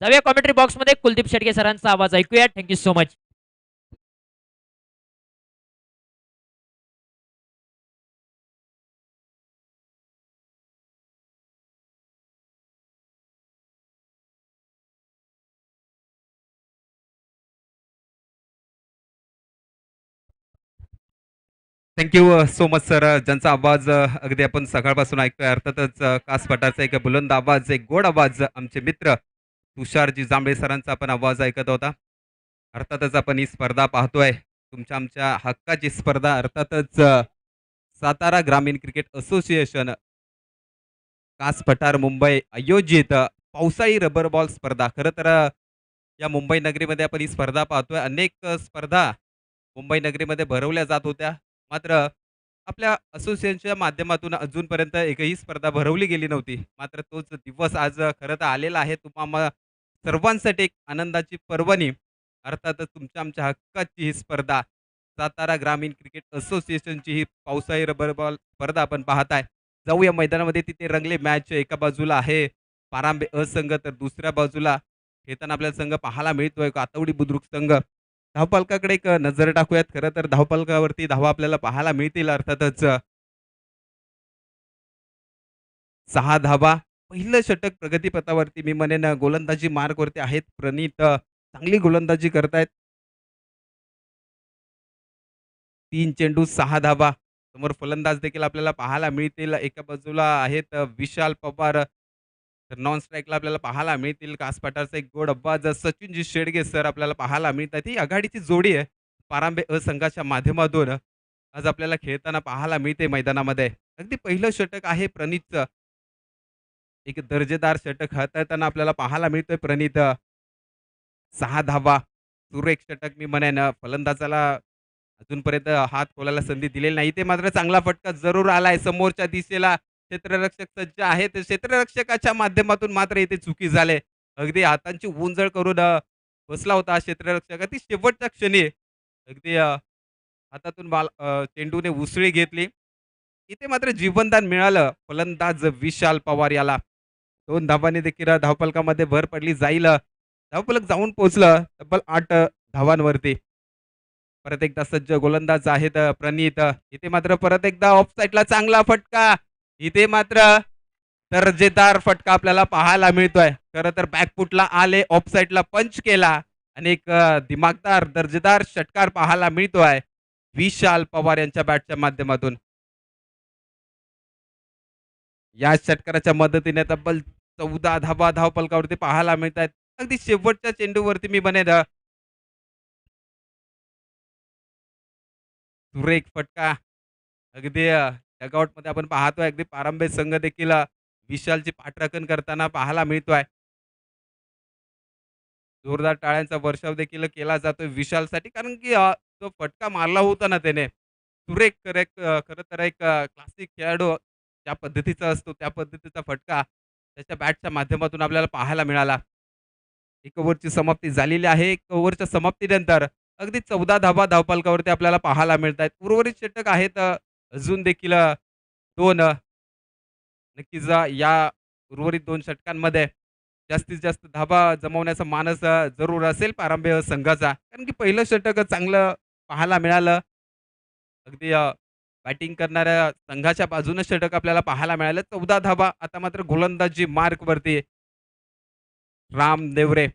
जाऊया कॉमेंट्री बॉक्समध्ये कुलदीप शेडगे सरांचा आवाज ऐकूया. Thank you so much. Thank you so much sir. ज्यांचा आवाज अगदी आपण सकाळपासून ऐकतोय अर्थातच कास पठारचा एक बुलंद आवाज, एक गोड आवाज आमचे मित्र तुषारजी जांभळे सरांचा आपण आवाज ऐकत होता. अर्थातच आपण ही स्पर्धा पाहतोय. तुमच्या आमच्या हक्काची स्पर्धा अर्थातच सातारा ग्रामीण क्रिकेट असोसिएशन कास पठार मुंबई आयोजित पावसाळी रबर बॉल स्पर्धा. खरं तर या मुंबई नगरीमध्ये आपण ही स्पर्धा पाहतोय. अनेक स्पर्धा मुंबई नगरीमध्ये भरवल्या जात होत्या. मात्र आपल्या असोसिएशनच्या माध्यमातून अजूनपर्यंत एकही स्पर्धा भरवली गेली नव्हती. मात्र तोच दिवस आज खरं तर आलेला आहे. तुम्हा सर्वांसाठी एक आनंदाची पर्वणी. अर्थातच तुमच्या आमच्या हक्काची ही स्पर्धा सातारा ग्रामीण क्रिकेट असोसिएशनची ही पावसाळी रबर बॉल स्पर्धा आपण पाहताय. जाऊया मैदानामध्ये. तिथे रंगले मॅच. एका बाजूला आहे पारांबे असंघ, तर दुसऱ्या बाजूला खेळताना आपल्याला संघ पाहायला मिळतोय कातवडी बुद्रुक संघ. धावफलकाकडे एक नजर टाकूयात. खरं तर धावफलकावरती धावा आपल्याला पाहायला मिळतील. अर्थातच 6 धावा. पहिलं षटक प्रगतीपथावरती मी म्हणेन गोलंदाजी मार्कवरती आहेत. प्रणीत चांगली गोलंदाजी करतायत. 3 चेंडू 6 धावा. समोर फलंदाज देखील आपल्याला पाहायला मिळतील. एका बाजूला आहेत विशाल पवार. तर नॉन स्ट्राईकला आपल्याला पाहायला मिळतील कास पठारचा एक गोड आवाज सचिनजी शेडगे सर आपल्याला पाहायला मिळतात. ही आघाडीची जोडी आहे. पारांबे संघाच्या माध्यमातून आज आपल्याला खेळताना पाहायला मिळते मैदानामध्ये. अगदी पहिलं षटक आहे प्रणीतचं. एक दर्जेदार षटक हाताळताना आपल्याला पाहायला मिळतोय प्रणीत. 6 धावा. सुरेख षटक मी म्हणेन. फलंदाजाला अजूनपर्यंत हात खोलायला संधी दिलेली नाही. ते मात्र चांगला फटका जरूर आलाय समोरच्या दिशेला. क्षेत्ररक्षक सज्ज आहेत. क्षेत्ररक्षकाच्या माध्यमातून मात्र इथे चुकी झाले. अगदी हातांची उंजळ करून बसला होता क्षेत्ररक्षक. ती शेवटच्या क्षणी अगदी हातातून चेंडूने उसळी घेतली. इथे मात्र जीवनदान मिळालं फलंदाज विशाल पवार याला. 2 धावांनी देखील धावफलकामध्ये भर पडली जाईल. धावफलक जाऊन पोहोचलं तब्बल 8 धावांवरती. परत एकदा सज्ज गोलंदाज आहेत प्रणीत. इथे मात्र परत एकदा ऑफ साईडला चांगला फटका. इथे मात्र दर्जेदार फटका आपल्याला पाहायला मिळतोय. खरं तर बॅकफुटला आले, ऑफ साईडला पंच केला आणि एक दिमागदार दर्जेदार षटकार पाहायला मिळतोय विशाल पवार यांच्या बॅटच्या माध्यमातून. या षटकाराच्या मदतीने तब्बल 14 धावा धावफलकावरती पाहायला मिळत आहेत. अगदी शेवटच्या चेंडूवरती मी म्हणेन सुरेख फटका. अगदी डगआउटमध्ये आपण पाहतोय अगदी पारंबे संघ देखील विशालची पाठराखण करताना पाहायला मिळतोय. जोरदार टाळ्यांचा वर्षाव देखील केला जातोय विशालसाठी. कारण की जो फटका मारला होता ना त्याने सुरेख खरं तर एक क्लासिक खेळाडू ज्या पद्धतीचा असतो त्या पद्धतीचा फटका त्याच्या बॅटच्या माध्यमातून आपल्याला पाहायला मिळाला. एक ओव्हरची समाप्ती झालेली आहे. एक ओव्हरच्या समाप्तीनंतर अगदी 14 धावा धावफलकावरती आपल्याला पाहायला मिळत आहेत. उर्वरित षटक आहेत अजून देखील 2. नक्कीच या उर्वरित 2 षटकांमध्ये जास्तीत जास्त धावा जमवण्याचा मानस जरूर असेल पारंबे संघाचा. कारण की पहिलं षटक चांगलं पाहायला मिळालं. अगदी बॅटिंग करणाऱ्या संघाच्या बाजूने षटक आपल्याला पाहायला मिळालं. 14 धावा. आता मात्र गोलंदाजी मार्कवरती राम देवरे,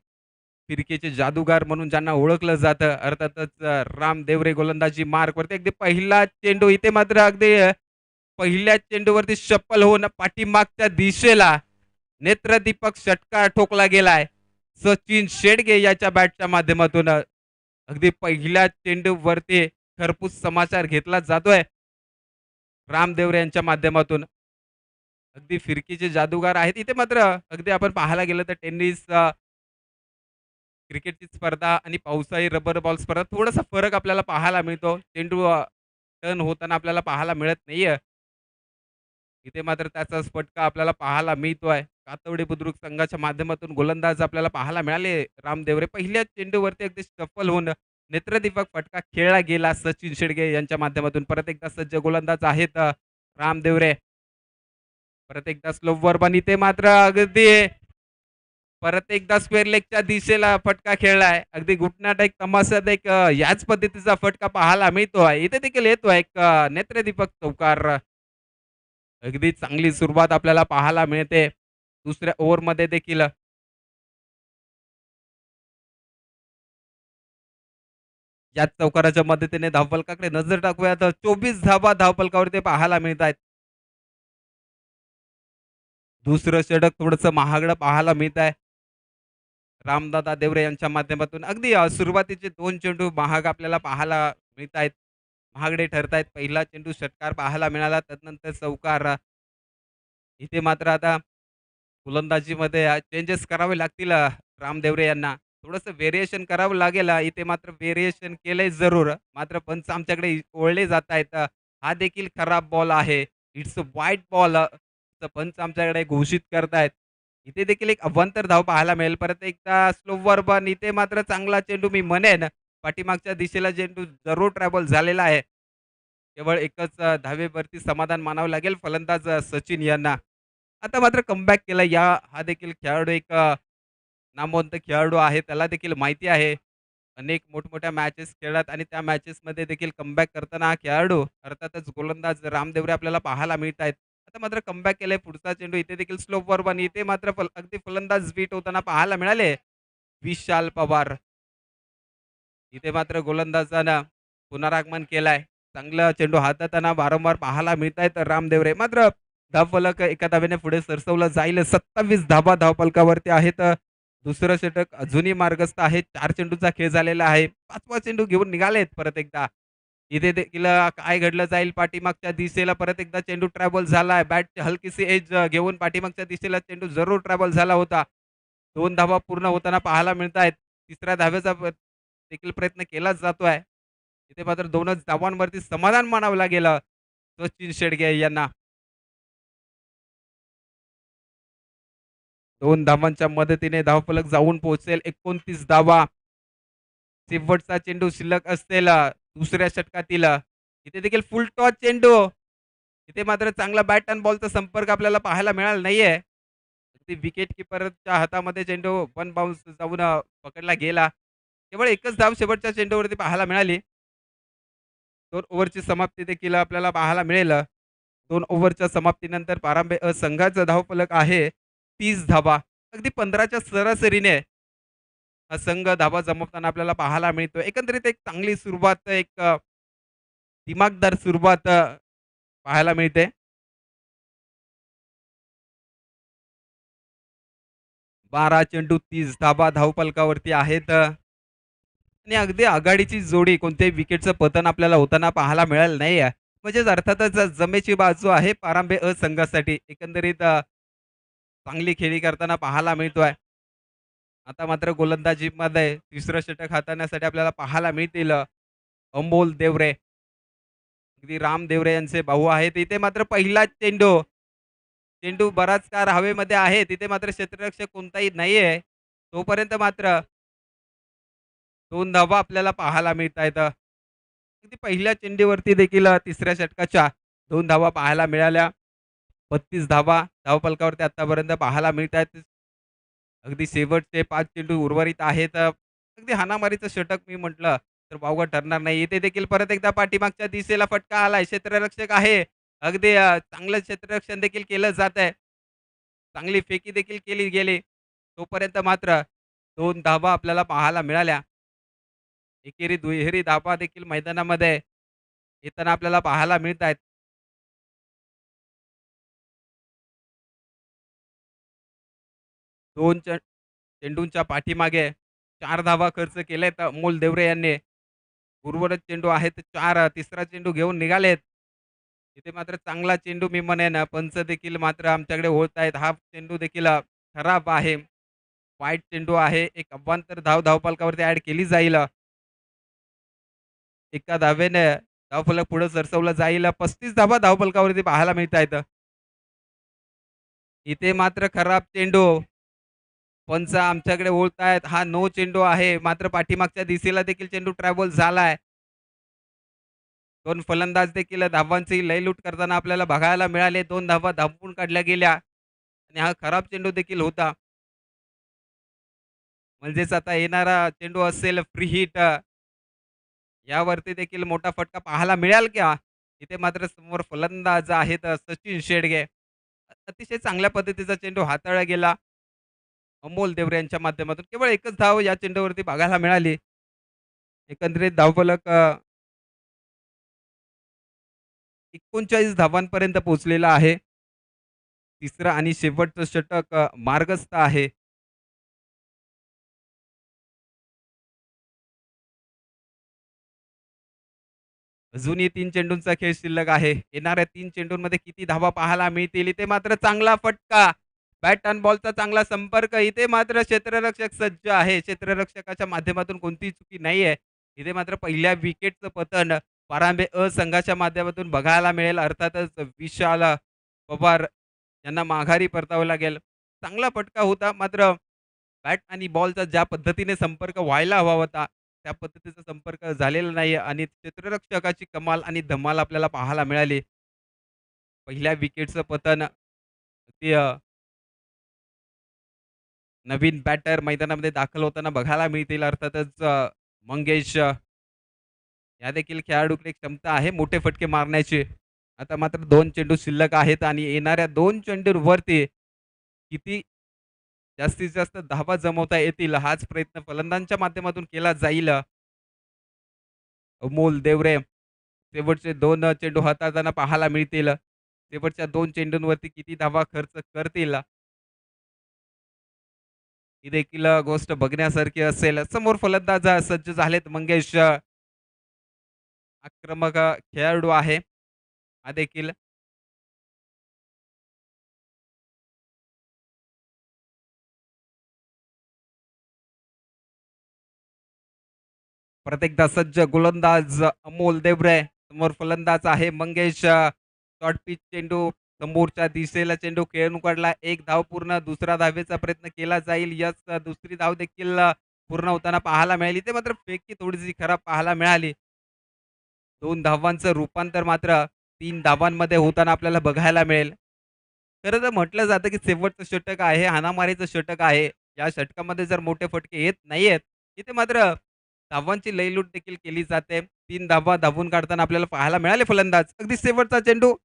फिरकीचे जादूगार म्हणून ज्यांना ओळखलं जातं. अर्थातच राम देवरे गोलंदाजी मार्कवरती अगदी पहिला चेंडू. इथे मात्र अगदी पहिल्या चेंडूवरती शप्पल होऊन पाठीमागच्या दिशेला नेत्रदीपक षटकार ठोकला गेलाय सचिन शेडगे याच्या बॅटच्या माध्यमातून. अगदी पहिल्या चेंडूवरती खरपूस समाचार घेतला जातोय रामदेवरे यांच्या माध्यमातून. अगदी फिरकीचे जादूगार आहेत. इथे मात्र अगदी आपण पाहायला गेलं तर टेनिस क्रिकेटची स्पर्धा आणि पावसाळी रबर बॉल स्पर्धा थोडासा फरक आपल्याला पाहायला मिळतो. चेंडू टर्न होताना आपल्याला पाहायला मिळत नाहीये. इथे मात्र त्याचाच फटका आपल्याला पाहायला मिळतोय. कातवडे बुद्रुक संघाच्या माध्यमातून गोलंदाज आपल्याला पाहायला मिळाले रामदेवरे. पहिल्या चेंडूवरती अगदी सफल होऊन नेत्रदीपक फटका खेळला गेला सचिन शेडगे यांच्या माध्यमातून. परत एकदा सज्ज गोलंदाज आहेत रामदेवरे. परत एकदा स्लोवर पण इथे मात्र अगदी परत एकदा स्क्वेअर लेगच्या दिशेला फटका खेळलाय. अगदी घुटण्यात एक तमाशात एक याच पद्धतीचा फटका पाहायला मिळतो आहे. इथे देखील येतो एक नेत्रदीपक चौकार. अगदी चांगली सुरुवात आपल्याला पाहायला मिळते. दुसऱ्या ओव्हरमध्ये देखील याच चौकाराच्या मदतीने धावफलकाकडे नजर टाकूया तर 24 धावा धावफलकावर पाहायला मिळत आहेत. दुसरं षटक थोडंसं महागडं पाहायला मिळत आहे. रामदादा देवरे यांच्या माध्यमातून अगदी सुरुवातीचे 2 चेंडू महाग आपल्याला पाहायला मिळत आहेत. महागडे ठरत आहेत. पहिला चेंडू षटकार पाहायला मिळाला, त्यानंतर चौकार. इथे मात्र आता गोलंदाजीमध्ये चेंजेस करावे लागतील राम देवरे यांना. थोडंसं व्हेरिएशन करावं लागेल. इथे मात्र व्हेरिएशन केलंय जरूर. मात्र पंच आमच्याकडे ओढले जात आहेत. हा देखील खराब बॉल आहे. इट्स अ व्हाईट बॉल पंच आमच्याकडे घोषित करतायत. इथे देखील एक अवांतर धाव पाहायला मिळेल. परत एकदा स्लोवर बन. इथे मात्र चांगला चेंडू मी म्हणेन. पाठीमागच्या दिशेला चेंडू जरूर ट्रॅव्हल झालेला आहे. केवळ एकच धावेवरती समाधान मानावं लागेल फलंदाज सचिन यांना. आता मात्र कमबॅक केला हा देखील खेळाडू एक नामवंत खेळाडू आहे. त्याला देखील माहिती आहे. अनेक मोठमोठ्या मॅचेस खेळतात आणि त्या मॅचेसमध्ये देखील कमबॅक करताना हा खेळाडू अर्थातच गोलंदाज रामदेवरे आपल्याला पाहायला मिळत आहेत. आता मात्र कमबॅक केलंय. पुढचा चेंडू इथे देखील स्लोपवर पण इथे मात्र अगदी फलंदाज बीट होताना पाहायला मिळाले. विशाल पवार. इथे मात्र गोलंदाजानं पुनरागमन केलाय. चांगला चेंडू हाताळताना वारंवार पाहायला मिळत आहेत रामदेवरे. मात्र धावफलक एका धावेने पुढे सरसवलं जाईल. 27 धावा धावफलकावरती आहेत. दुसरं षटक अजूनही मार्गस्थ आहे. 4 चेंडूचा खेळ झालेला आहे. 5वा चेंडू घेऊन निघालेत परत एकदा. इथे देखील काय घडलं जाईल पाठीमागच्या दिशेला परत एकदा चेंडू ट्रॅव्हल झालाय. बॅटची हलकीशी एज घेऊन पाठीमागच्या दिशेला चेंडू जरूर ट्रॅव्हल झाला होता. 2 धावा पूर्ण होताना पाहायला मिळत आहेत. तिसऱ्या धावेचा देखील प्रयत्न केलाच जातोय. इथे मात्र 2च धावांवरती समाधान मानावं लागेल सचिन शेडगे यांना. 2 धावांच्या मदतीने धावफलक जाऊन पोहोचेल 29 धावा. शेवटचा चेंडू शिल्लक असतील दुसऱ्या षटकातील. इथे देखील फुल टॉस चेंडू. इथे मात्र चांगला बॅट अँड बॉलचा संपर्क आपल्याला पाहायला मिळाला नाहीये. अगदी विकेट किपरच्या हातामध्ये चेंडू वन बाउन्स जाऊन पकडला गेला. केवळ एकच धाव शेवटच्या चेंडूवरती पाहायला मिळाली. 2 ओव्हरची समाप्ती देखील आपल्याला पाहायला मिळेल. 2 ओव्हरच्या समाप्तीनंतर पारांबे संघाचा धावफलक आहे 30 धावा. अगदी 15च्या सरासरीने हा संघ धावा जमवताना आपल्याला पाहायला मिळतो. एकंदरीत एक चांगली सुरुवात, एक दिमागदार सुरुवात पाहायला मिळते. 12 चेंडू 30 धावा धावफलकावरती आहेत. आणि अगदी आघाडीची जोडी कोणत्याही विकेटचं पतन आपल्याला होताना पाहायला मिळालं नाही आहे. म्हणजेच अर्थातच जमेची बाजू आहे पारांबे संघासाठी. एकंदरीत चांगली खेळी करताना पाहायला मिळतोय. आता मात्र गोलंदाजीमध्ये तिसरं षटक हाताळण्यासाठी आपल्याला पाहायला मिळतील अमोल देवरे. अगदी राम देवरे यांचे भाऊ आहेत. इथे मात्र पहिलाच चेंडू. चेंडू बराच काळ हवेमध्ये आहे. तिथे मात्र क्षेत्ररक्षक कोणताही नाहीये. तोपर्यंत मात्र 2 धावा आपल्याला पाहायला मिळत आहेत. अगदी पहिल्या चेंडूवरती देखील तिसऱ्या षटकाच्या 2 धावा पाहायला मिळाल्या. 32 धावा धावफलकावरती आतापर्यंत पाहायला मिळत आहेत. अगदी शेवटचे 5 चेंडू उर्वरित आहेत. अगदी हाणामारीचं षटक मी म्हटलं तर वावगं ठरणार नाही. इथे देखील परत एकदा पाठीमागच्या दिशेला फटका आलाय. क्षेत्ररक्षक आहे. अगदी चांगलं क्षेत्ररक्षण देखील केलं जात आहे. चांगली फेकी देखील केली गेली. तोपर्यंत मात्र 2 धावा आपल्याला पाहायला मिळाल्या. एकेरी दुहेरी धावा देखील मैदानामध्ये येताना आपल्याला पाहायला मिळत आहेत. 2 चेंडूंच्या पाठीमागे 4 धावा खर्च केलेत अमोल देवरे यांनी. उर्वरित चेंडू आहेत 4. तिसरा चेंडू घेऊन निघालेत. इथे मात्र चांगला चेंडू मी म्हणेन. पंच देखील मात्र आमच्याकडे ओळखत आहेत. हा चेंडू देखील खराब आहे. वाईट चेंडू आहे. एक अवांतर धावफलकावरती ॲड केली जाईल. एका धावेने धावफलक पुढे सरसवला जाईल. 35 धावा धावफलकावरती पाहायला मिळत आहेत. इथे मात्र खराब चेंडू. पंच आमच्याकडे ओळखतायत. हा नो चेंडू आहे. मात्र पाठीमागच्या दिशेला देखील चेंडू ट्रॅव्हल झालाय. 2 फलंदाज देखील धावांची लयलूट करताना आपल्याला बघायला मिळाले. 2 धावा धापून काढल्या गेल्या आणि हा खराब चेंडू देखील होता. म्हणजेच आता येणारा चेंडू असेल फ्री हिट यावरती देखील मोठा फटका पाहायला मिळेल का? इथे मात्र समोर फलंदाज आहेत सचिन शेडगे. अतिशय चांगल्या पद्धतीचा चेंडू हाताळला गेला. अमोल देवरे यांच्या माध्यमातून केवळ एकच धाव या चेंडूवरती बघायला मिळाली. एकंदरीत धावफलक 39 धावांपर्यंत पोहोचलेला आहे. तिसरं आणि शेवटचं षटक मार्गस्थ आहे. अजूनही 3 चेंडूंचा खेळ शिल्लक आहे. येणाऱ्या 3 चेंडूंमध्ये किती धावा पाहायला मिळतील? इथे मात्र चांगला फटका. बॅट अन् बॉलचा चांगला संपर्क. इथे मात्र क्षेत्ररक्षक सज्ज आहे. क्षेत्ररक्षकाच्या माध्यमातून कोणतीही चुकी नाहीये. इथे मात्र पहिल्या विकेटचं पतन परांबे अ संघाच्या माध्यमातून बघायला मिळेल. अर्थातच विशाल पवार यांना माघारी परतावं लागेल. चांगला फटका होता. मात्र बॅट आणि बॉलचा ज्या पद्धतीने संपर्क व्हायला हवा होता, त्या पद्धतीचा संपर्क झालेला नाही आणि क्षेत्ररक्षकाची कमाल आणि धमाल आपल्याला पाहायला मिळाली. पहिल्या विकेटचं पतन ते नवीन बॅटर मैदानामध्ये दाखल होताना बघायला मिळतील. अर्थातच मंगेश या देखील खेळाडूकडे क्षमता आहे मोठे फटके मारण्याची. आता मात्र 2 चेंडू शिल्लक आहेत आणि येणाऱ्या 2 चेंडूंवरती किती जास्तीत जास्त धावा जमवता येतील हाच प्रयत्न फलंदाजांच्या माध्यमातून केला जाईल. अमोल देवरे शेवटचे 2 चेंडू हाताळताना पाहायला मिळतील. शेवटच्या 2 चेंडूंवरती किती धावा खर्च करतील ही देखील गोष्ट बघण्यासारखी असेल. समोर फलंदाज सज्ज झालेत. मंगेश आक्रमक खेळाडू आहे. हा देखील प्रत्येकदा सज्ज गोलंदाज अमोल देवरे. समोर फलंदाज आहे मंगेश. शॉर्ट पिच चेंडू समोरच्या दिशेला चेंडू खेळून काढला. एक धाव पूर्ण. दुसरा धावेचा प्रयत्न केला जाईल. यस दुसरी धाव देखील पूर्ण होताना पाहायला मिळाली. ते मात्र फेकी थोडीशी खराब पाहायला मिळाली. 2 धावांचं रूपांतर मात्र 3 धावांमध्ये होताना आपल्याला बघायला मिळेल. खरं तर म्हटलं जातं की शेवटचं षटक आहे, हाणामारीचं षटक आहे. या षटकामध्ये जर मोठे फटके येत नाहीयेत, इथे मात्र धावांची लयलूट देखील केली जाते. 3 धावा धावून काढताना आपल्याला पाहायला मिळाले फलंदाज. अगदी शेवटचा चेंडू.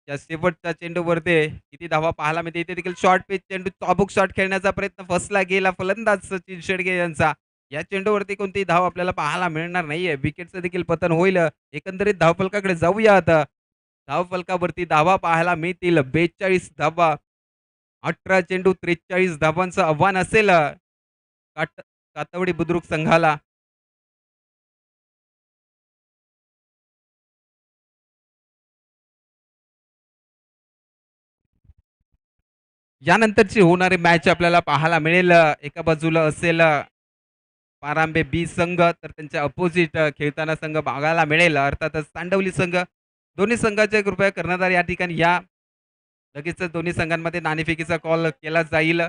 या शेवटच्या चेंडूवरती किती धावा पाहायला मिळते. इथे देखील शॉर्ट पिच चेंडू चाबूक शॉट खेळण्याचा प्रयत्न फसला गेला फलंदाज सचिन शेडगे यांचा. या चेंडूवरती कोणतीही धाव आपल्याला पाहायला मिळणार नाहीये. विकेटचं देखील पतन होईल. एकंदरीत धावफलकाकडे जाऊया आता. धावफलकावरती धावा पाहायला मिळतील 42 धावा. 18 चेंडू 43 धावांचं आव्हान असेल कातवडी बुद्रुक संघाला. यानंतरची होणारी मॅच आपल्याला पाहायला मिळेल. एका बाजूला असेल पारांबे बी संघ तर त्यांच्या अपोजिट खेळताना संघ बघायला मिळेल. अर्थातच तांडवली संघ. दोन्ही संघाचे कृपया कर्णधार या ठिकाणी या. लगेच दोन्ही संघांमध्ये नाणेफेकीचा कॉल केला जाईल.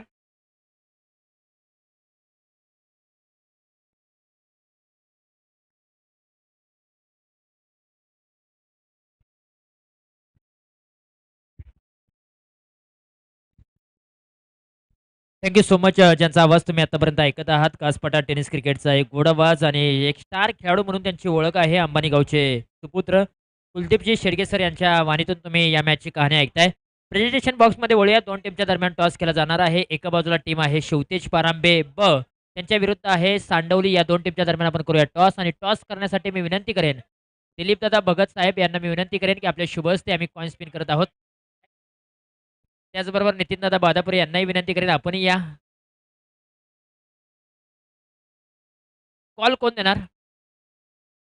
थँक सो मच ज्यांचा आवाज तुम्ही आतापर्यंत ऐकत आहात. कासपटा टेनिस क्रिकेटचा एक गोड आवाज आणि एक स्टार खेळाडू म्हणून त्यांची ओळख आहे. अंबानी गावचे सुपुत्र कुलदीपजी शेडगे सर यांच्या वाणीतून तुम्ही या मॅचची कहाणी ऐकताय. प्रेझेंटेशन बॉक्समध्ये वळूया. 2 टीमच्या दरम्यान टॉस केला जाणार आहे. एका बाजूला टीम आहे शिवतेज पारांबे ब. त्यांच्या विरुद्ध आहे सांडवली. या 2 टीमच्या दरम्यान आपण करूया टॉस आणि टॉस करण्यासाठी मी विनंती करेन दिलीपदादा भगत साहेब यांना मी विनंती करेन की आपल्या शुभ हस्ते आम्ही कॉइन स्पिन करत आहोत. त्याचबरोबर नितीनदादा बादापुरे यांनाही विनंती करेन आपणही या. कॉल कोण देणार?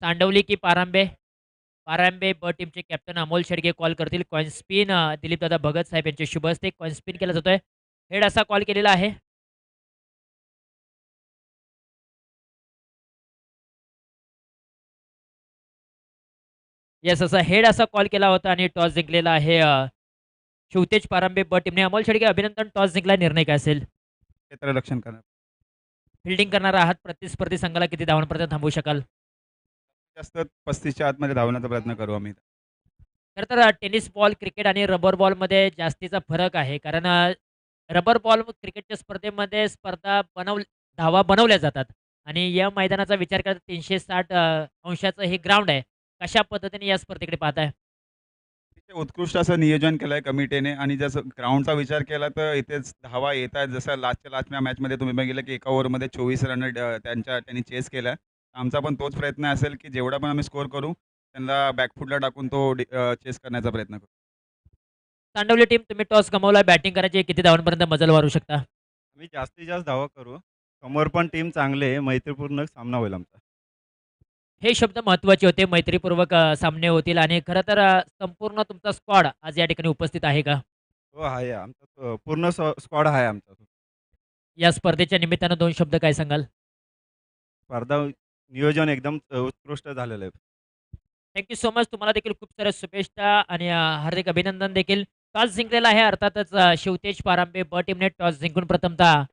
सांडवली की पारांबे? पारांबे ब टीमचे कॅप्टन अमोल शेडगे कॉल करतील. कॉइन स्पिन दिलीपदादा भगत साहेब यांचे शुभ हस्ते कॉइन स्पिन केला जातोय. हेड असा कॉल केलेला आहे. येस असा हेड असा कॉल केला होता आणि टॉस जिंकलेला आहे शिवतेज पारांबे ब टीमने. अमोल शेडगे अभिनंदन. टॉस जिंकला. निर्णय काय असेल? क्षेत्ररक्षण करणार. फिल्डिंग करणार आहात. प्रतिस्पर्धी संघाला किती धावांपर्यंत थांबवू शकाल? जास्त 35च्या आतमध्ये धावण्याचा प्रयत्न करू आम्ही. खरं तर टेनिस बॉल, क्रिकेट आणि रबर बॉलमध्ये जास्तीचा फरक आहे. कारण रबर बॉल क्रिकेटच्या स्पर्धेमध्ये धावा बनवल्या जातात आणि या मैदानाचा विचार करता 360 अंशाचं हे ग्राउंड आहे. कशा पद्धतीने या स्पर्धेकडे पाहताय? अतिशय उत्कृष्ट असं नियोजन केलं आहे कमिटीने आणि जसं ग्राउंडचा विचार केला तर इथेच धावा येत आहेत. जसं लास्टच्या लास्ट मॅचमध्ये तुम्ही बघितलं की एका ओव्हरमध्ये 24 रन त्यांनी चेस केला. आमचा पण तोच प्रयत्न असेल की जेवढा पण आम्ही स्कोर करू, त्यांना बॅकफुटला टाकून तो चेस करण्याचा प्रयत्न करू. तांडवली टीम तुम्ही टॉस गमावला, बॅटिंग करायची किती धावांपर्यंत मजल मारू शकता? आम्ही जास्तीत जास्त धावा करू. समोर पण टीम चांगली आहे. मैत्रीपूर्ण सामना होईल आमचा. हे शब्द महत्त्वाचे होते. मैत्रीपूर्वक सामने होतील आणि खरं तर संपूर्ण तुमचा स्क्वॉड आज या ठिकाणी उपस्थित आहे का? हो आहे. आमचा पूर्ण स्क्वॉड आहे आमचा. या स्पर्धेच्या निमित्तानं 2 शब्द काय सांगाल? स्पर्धा नियोजन एकदम उत्कृष्ट झालेलं आहे. Thank so much. तुम्हाला देखील खूप साऱ्या शुभेच्छा आणि हार्दिक अभिनंदन देखील. टॉस जिंकलेला आहे अर्थातच शिवतेज पारांबे ब टीमने टॉस जिंकून प्रथमतः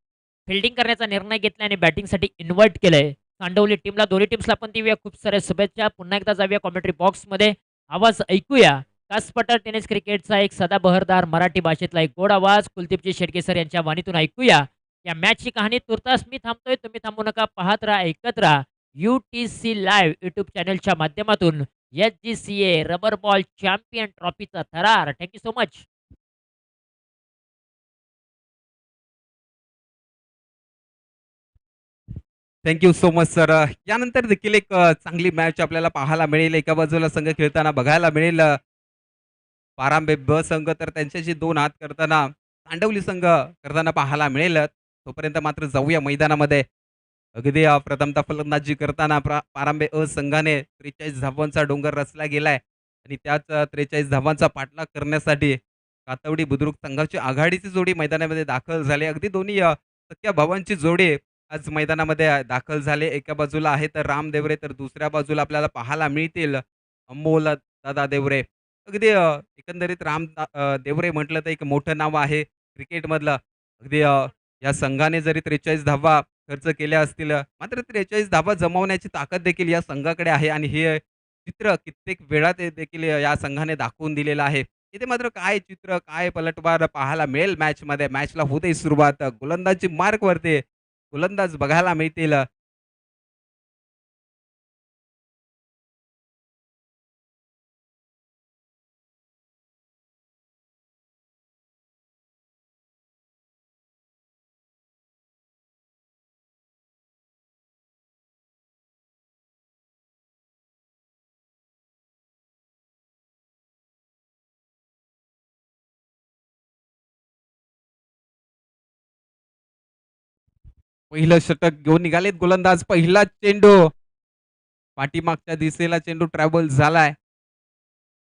फिल्डिंग करण्याचा निर्णय घेतला आणि बॅटिंगसाठी इन्व्हाईट केलंय. सांडवली टीमला, दोन्ही टीम्सला पण देऊया खूप साऱ्या शुभेच्छा. पुन्हा एकदा जाऊया कॉमेंट्री बॉक्समध्ये. आवाज ऐकूया. कासपठार टेनिस क्रिकेटचा एक सदाबहरदार मराठी भाषेतला एक गोड आवाज कुलदीपजी शेडके सर यांच्या वाणीतून ऐकूया. या मॅचची कहाणी तुर्तास मी थांबतोय. तुम्ही थांबू नका. पाहत राहा, ऐकत राहा. UTC लाईव्ह यूट्यूब चॅनलच्या माध्यमातून SGCA रबर बॉल चॅम्पियन ट्रॉफीचा थरार. Thank so much. Thank you so much sir. यानंतर देखील एक चांगली मॅच आपल्याला पाहायला मिळेल. एका बाजूला संघ खेळताना बघायला मिळेल पारांबे ब संघ तर त्यांच्याशी 2 हात करताना तांडवली संघ करताना पाहायला मिळेल. तोपर्यंत मात्र जाऊया मैदानामध्ये. अगदी प्रथमतः फलंदाजी करताना पारांबे अ संघाने 43 धावांचा डोंगर रचला गेलाय आणि त्याच 43 धावांचा पाठलाग करण्यासाठी कातवडी बुद्रुक संघाची आघाडीची जोडी मैदानामध्ये दाखल झाली. अगदी दोन्ही सख्या भावांची जोडी आज मैदानामध्ये दाखल झाले. एका बाजूला आहेत राम देवरे तर दुसऱ्या बाजूला आपल्याला पाहायला मिळतील अमोल दादा देवरे. अगदी एकंदरीत देवरे म्हटलं तर एक मोठं नाव आहे क्रिकेटमधलं. अगदी या संघाने जरी 43 धावा खर्च केल्या असतील मात्र 43 धावा जमवण्याची ताकद देखील या संघाकडे आहे आणि हे चित्र कित्येक वेळा ते देखील या संघाने दाखवून दिलेलं आहे. इथे मात्र काय चित्र, काय पलटवार पाहायला मिळेल मॅचमध्ये. मॅचला होते सुरुवात. गोलंदाजी मार्कवरती गोलंदाज बघायला मिळतील. पहिलं षटक घेऊन निघालेत गोलंदाज. पहिला चेंडू पाठीमागच्या दिशेला चेंडू ट्रॅव्हल झालाय.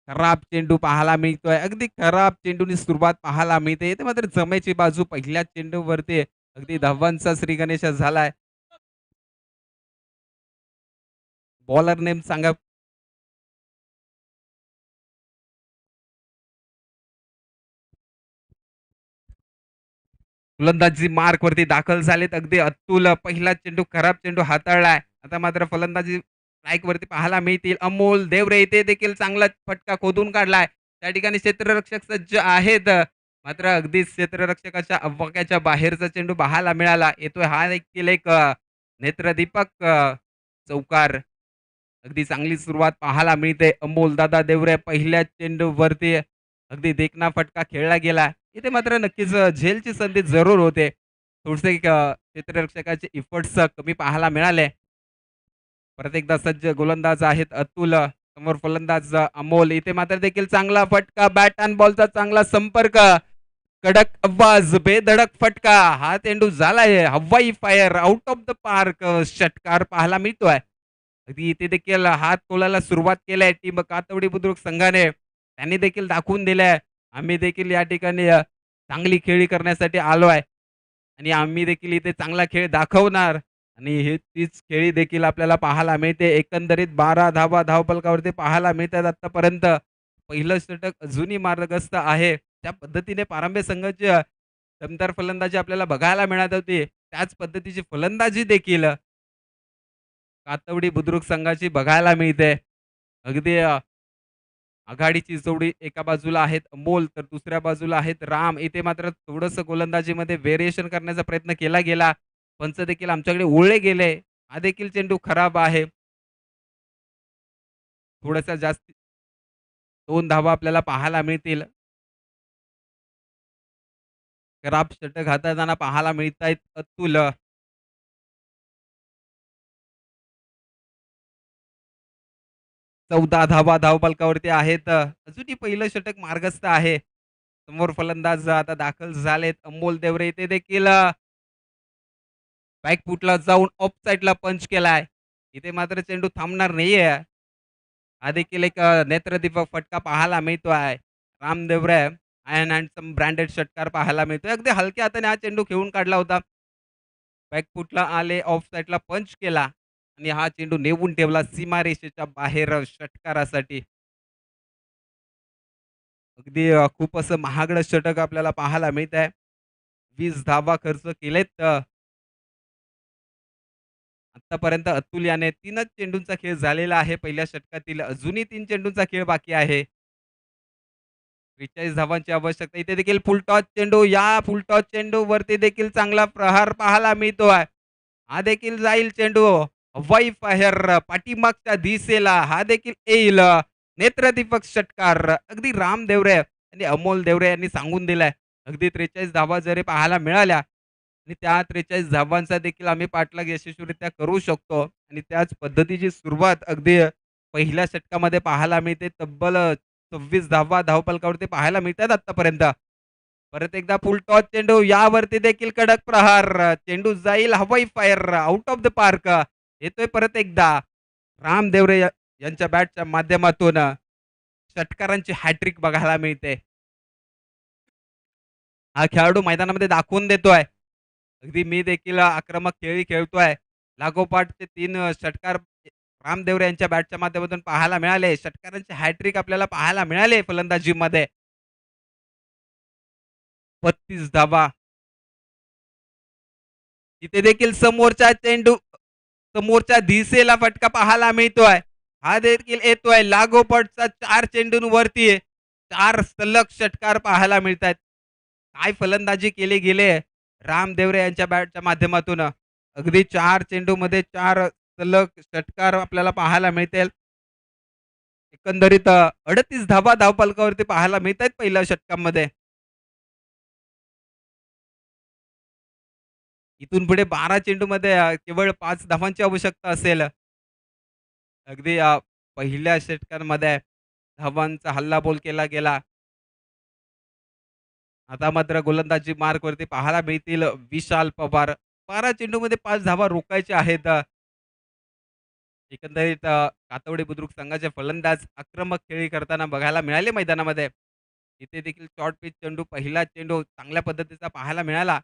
खराब चेंडू पाहायला मिळतोय. अगदी खराब चेंडूनी सुरुवात पाहायला मिळते. इथे मात्र जमेची बाजू पहिल्या चेंडूवरती अगदी धावांचा श्री गणेश झालाय. बॉलर नेम सांगा. फलंदाजी मार्क वरती दाखल झालेत. अगदी अतुल पहिला चेंडू खराब चेंडू हाताळलाय. आता मात्र फलंदाजी स्ट्राईक वरती पाहायला मिळतील. अमोल देवरे इथे देखील चांगला फटका खोदून काढलाय. त्या ठिकाणी क्षेत्ररक्षक सज्ज आहेत. मात्र अगदी क्षेत्ररक्षकाच्या अवकाच्या बाहेरचा चेंडू पाहायला मिळाला. येतोय हा देखील एक नेत्रदीपक चौकार. अगदी चांगली सुरुवात पाहायला मिळते. अमोल दादा देवरे पहिल्या चेंडूवरती अगदी देखना फटका खेळला गेला. इथे मात्र नक्कीच झेलची संधी जरूर होते. थोडेसे क्षेत्ररक्षकाचे इफर्ट्स कमी पाहायला मिळाले. परत एकदा सज्ज गोलंदाज आहेत अतुल. समोर फलंदाज अमोल. इथे मात्र देखील चांगला फटका. बॅट अँड बॉलचा चांगला संपर्क. कडक आवाज, बेधडक फटका. हा चेंडू झालाय हवाई fire out of the park. षटकार पाहायला मिळतोय. अगदी इथे देखील हात तोलायला सुरुवात केलाय टीम कातवडी बुद्रुक संघाने. त्यांनी देखील दाखवून दिलंय आम्ही देखील या ठिकाणी चांगली खेळी करण्यासाठी आलो आहे आणि आम्ही देखील इथे चांगला खेळ दाखवणार आणि हे तीच खेळी देखील आपल्याला पाहायला मिळते. एकंदरीत 12 धावा धावफलकावरती पाहायला मिळतात आतापर्यंत. पहिलं षटक अजूनही मार्गस्थ आहे. त्या पद्धतीने पारंबे संघाची दमदार फलंदाजी आपल्याला बघायला मिळत होती. त्याच पद्धतीची फलंदाजी देखील कातवडी बुद्रुक संघाची बघायला मिळते. अगदी आघाडीची जोडी एका बाजूला आहेत अमोल, तर दुसऱ्या बाजूला आहेत राम. इथे मात्र थोडंसं गोलंदाजीमध्ये व्हेरिएशन करण्याचा प्रयत्न केला गेला. पंच देखील आमच्याकडे ओळले गेले. हा देखील चेंडू खराब आहे. थोड्याशा जास्ती 2 धावा आपल्याला पाहायला मिळतील. खराब षटक हाताळताना पाहायला मिळतायत अतुल. 14 धावा धावफलकावरती आहेत. अजूनही पहिलं षटक मार्गस्थ आहे. समोर फलंदाज आता दाखल झालेत. अमोल देवरे इथे देखील बॅक फुटला जाऊन ऑफ साईडला पंच केलाय. इथे मात्र चेंडू थांबणार नाहीये. हा देखील एक नेत्रदीपक फटका पाहायला मिळतोय. Ram Devare iron handsome branded षटकार पाहायला मिळतोय. अगदी हलक्या हाताने हा चेंडू खेळून काढला होता. बॅकफुटला आले, ऑफ साईडला पंच केला आणि हा चेंडू नेऊन ठेवला सीमारेषेच्या बाहेर षटकारासाठी. अगदी खूप असं महागडं षटक आपल्याला पाहायला मिळत आहे. 20 धावा खर्च केलेत. आतापर्यंत अतुल याने 3च चेंडूंचा खेळ झालेला आहे पहिल्या षटकातील. अजूनही 3 चेंडूंचा खेळ बाकी आहे. 43 धावांची आवश्यकता. इथे देखील फुलटॉस चेंडू. या फुलटॉस चेंडू वरती देखील चांगला प्रहार पाहायला मिळतोय. हा देखील जाईल चेंडू. हवाई फायर पाठीमागच्या दिशेला हा देखील येईल. नेत्रदीपक षटकार. अगदी राम देवरे आणि अमोल देवरे यांनी सांगून दिलाय. अगदी 43 धावा जरी पाहायला मिळाल्या आणि त्या 43 धावांचा देखील आम्ही पाठलाग यशस्वीरित्या करू शकतो आणि त्याच पद्धतीची सुरुवात अगदी पहिल्या षटकामध्ये पाहायला मिळते. तब्बल 26 धावा धावफलकावरती पाहायला मिळतात आतापर्यंत. परत एकदा फुल टॉस चेंडू. यावरती देखील कडक प्रहार. चेंडू जाईल हवाई fire out of the park. येतोय परत एकदा राम देवरे यांच्या बॅटच्या माध्यमातून षटकारांची हॅट्रिक बघायला मिळते. हा खेळाडू मैदानामध्ये दाखवून देतोय. अगदी मी देखील आक्रमक खेळी खेळतोय. लागोपाठचे 3 षटकार राम देवरे यांच्या बॅटच्या माध्यमातून पाहायला मिळाले. षटकारांची हॅट्रिक आपल्याला पाहायला मिळाले फलंदाजीमध्ये. 32 धावा. इथे देखील समोरच्या दिशेला फटका पाहायला मिळतोय. हा देखील येतोय. लागोपाठचा 4 चेंडूंवरती 4 सलग षटकार पाहायला मिळतात. काय फलंदाजी केली गेले राम देवरे यांच्या बॅटच्या माध्यमातून. अगदी 4 चेंडूमध्ये 4 सलग षटकार आपल्याला पाहायला मिळतील. एकंदरीत 38 धावा धावफलकावरती पाहायला मिळत आहेत पहिल्या षटकामध्ये. इथून पुढे 12 चेंडूमध्ये केवळ 5 धावांची आवश्यकता असेल. अगदी पहिल्या षटकांमध्ये धावांचा हल्लाबोल केला गेला. आता मात्र गोलंदाजी मार्कवरती पाहायला मिळतील विशाल पवार. 12 चेंडूमध्ये 5 धावा रोखायच्या आहेत. एकंदरीत कातवडे बुद्रुक संघाचे फलंदाज आक्रमक खेळी करताना बघायला मिळाले मैदानामध्ये. इथे देखील शॉर्ट पिच चेंडू. पहिला चेंडू चांगल्या पद्धतीचा पाहायला मिळाला.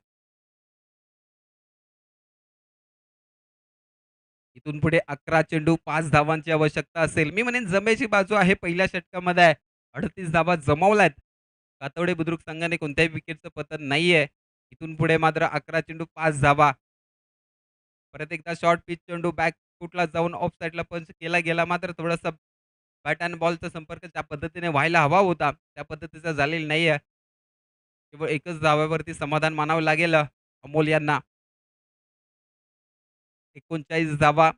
इथून पुढे 11 चेंडू 5 धावांची आवश्यकता असेल. मी म्हणेन जमेची बाजू आहे पहिल्या षटकामध्ये. 38 धावा जमवल्यात. कातवडे बुद्रुक संघाने कोणत्याही विकेटचं पतन नाहीये. इथून पुढे मात्र 11 चेंडू 5 धावा. परत एकदा शॉर्ट पिच चेंडू बॅक फुटला जाऊन ऑफ साईडला पंच केला गेला. मात्र थोडासा बॅट अँड बॉलचा संपर्क ज्या पद्धतीने व्हायला हवा होता त्या पद्धतीचा झालेला नाहीये. केवळ एकच धाव्यावरती समाधान मानावं लागेल अमोल यांना. 39 धावा.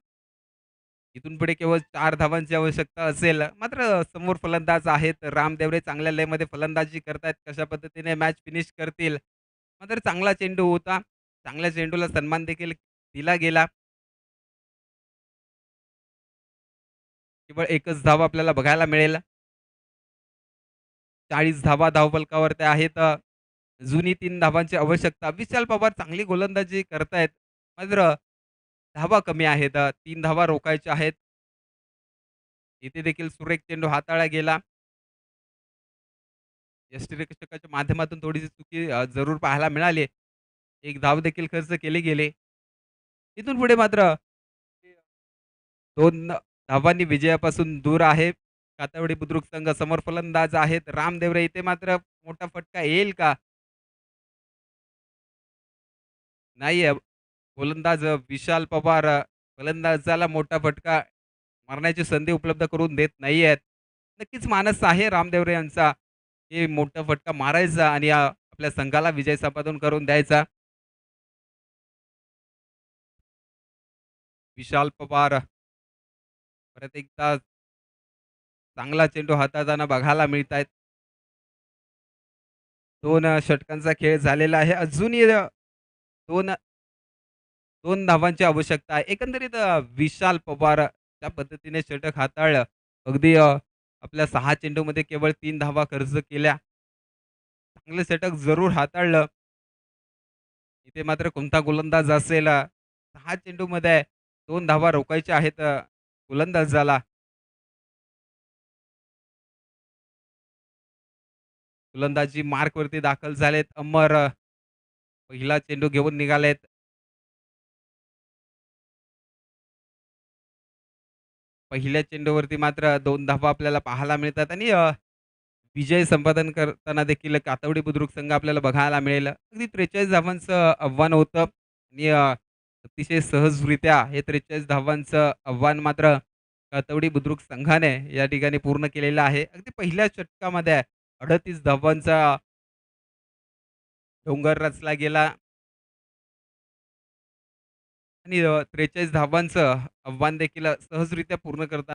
इथून पुढे केवळ 4 धावांची आवश्यकता असेल. मात्र समोर फलंदाज आहेत राम देवरे. चांगल्या लयमध्ये फलंदाजी करतायत. कशा पद्धतीने मॅच फिनिश करतील. मात्र चांगला चेंडू होता. चांगल्या चेंडूला सन्मान देखील दिला गेला. केवळ एकच धाव आपल्याला बघायला मिळेल. 40 धावा धावफलकावरती आहेत. जुनी 3 धावांची आवश्यकता. विशाल पवार चांगली गोलंदाजी करतायत. मात्र धावा कमी आहेत. 3 धावा रोखायच्या आहेत. इथे देखील सुरेख चेंडू हाताळला गेला. यष्टिरक्षकाच्या माध्यमातून थोडीशी चुकी जरूर पाहायला मिळाली. एक धाव देखील खर्च केले गेले. इथून पुढे मात्र 2 धावांनी विजयापासून दूर आहे कातवडी बुद्रुक संघ. समोर फलंदाज आहेत राम देवरे. इथे मात्र मोठा फटका येईल का? नाही. गोलंदाज विशाल पवार फलंदाजाला मोठा फटका मारण्याची संधी उपलब्ध करून देत नाहीयेत. नक्कीच मानस आहे रामदेवरे यांचा, की मोठा फटका मारायचा आणि आपल्या संघाला विजय संपादन करून द्यायचा. विशाल पवार परत एकदा चांगला चेंडू हाताळताना बघायला मिळत आहेत. 2 षटकांचा खेळ झालेला आहे. अजूनही 2 2 धावांची आवश्यकता आहे. एकंदरीत विशाल पवार ज्या पद्धतीने षटक हाताळलं, अगदी आपल्या 6 चेंडूमध्ये केवळ 3 धावा खर्च केल्या. चांगलं षटक जरूर हाताळलं. इथे मात्र कोणता गोलंदाज असेल 6 चेंडूमध्ये 2 धावा रोखायच्या आहेत गोलंदाजाला. गोलंदाजी मार्कवरती दाखल झालेत. अमर पहिला चेंडू घेऊन निघालेत. पहिल्या चेंडूवरती मात्र 2 धावा आपल्याला पाहायला मिळतात आणि विजय संपादन करताना देखील कातवडी बुद्रुक संघ आपल्याला बघायला मिळेल. अगदी 43 धावांचं आव्हान होतं आणि अतिशय सहजरित्या हे 43 धावांचं आव्हान मात्र कातवडी बुद्रुक संघाने या ठिकाणी पूर्ण केलेलं आहे. अगदी पहिल्या षटकामध्ये 38 धावांचा डोंगर रचला गेला आणि 43 धावांचं आव्हान देखील सहजरित्या पूर्ण करता